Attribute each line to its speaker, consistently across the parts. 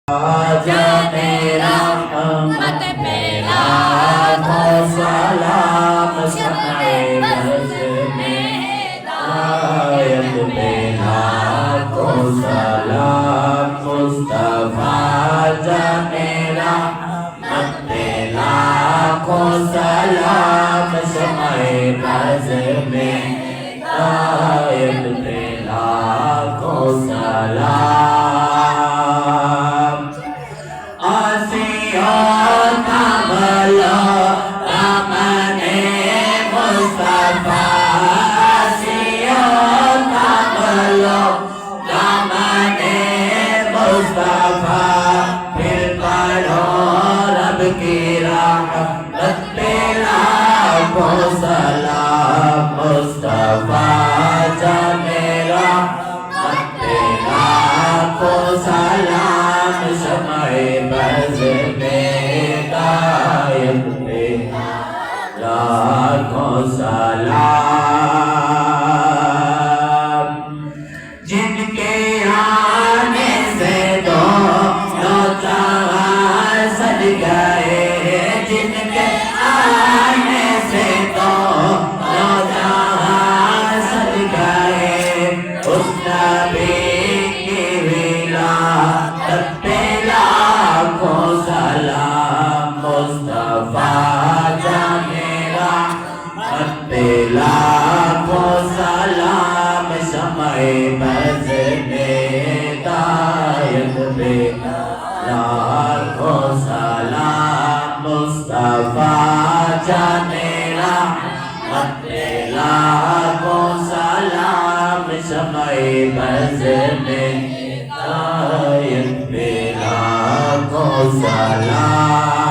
Speaker 1: जाने रहमत पे लाखों सलाम शम्ए बज़ में हिदायत पे लाखों सलाम मुस्तफा जाने रहमत पे लाखों सलाम शम्ए बज़ में हिदायत पे लाखों सलाम जिनके आने से दो सज गए, जिनके आने से दो सज गए, उस नबी की विलादत पे लाखों सलाम मुस्तफा जाने रहमत पे लाखों सलाम शम्ए बज़ में हिदायत पे लाखों सलाम मुस्तफा जाने रहमत पे लाखों सलाम शम्ए बज़ में हिदायत पे लाखों सलाम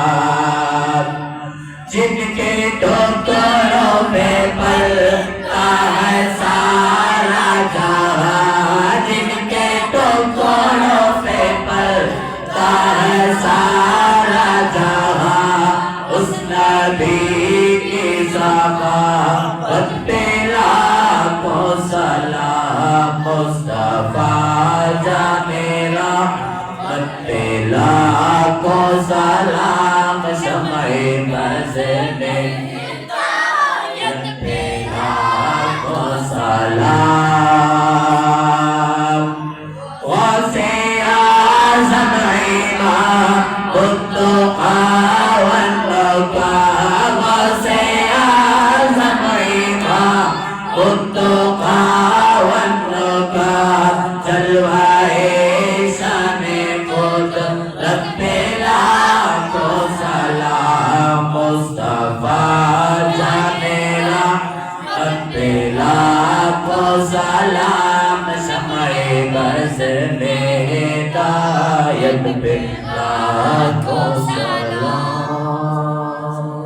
Speaker 1: जिनके ठोकरों पे पलता है सारा जहां, जिनके ठोकरों पे पलता है सारा जहां, उस नबी की ज़फ़ात पे लाखों सलाम मुस्तफा जाने रहमत पे लाखों सलाम शम्ए बज़ में हिदायत पे लाखों सलाम गौसे आज़म इमामुत क़ावन्नुका, गौसे आज़म इमामुत क़ावन्नुका, जलवाए शाने क़ुदरत पे लाखों सलाम मुस्तफा जाने रहमत पे लाखों सलाम शम्ए बज़ में हिदायत पे लाखों सलाम।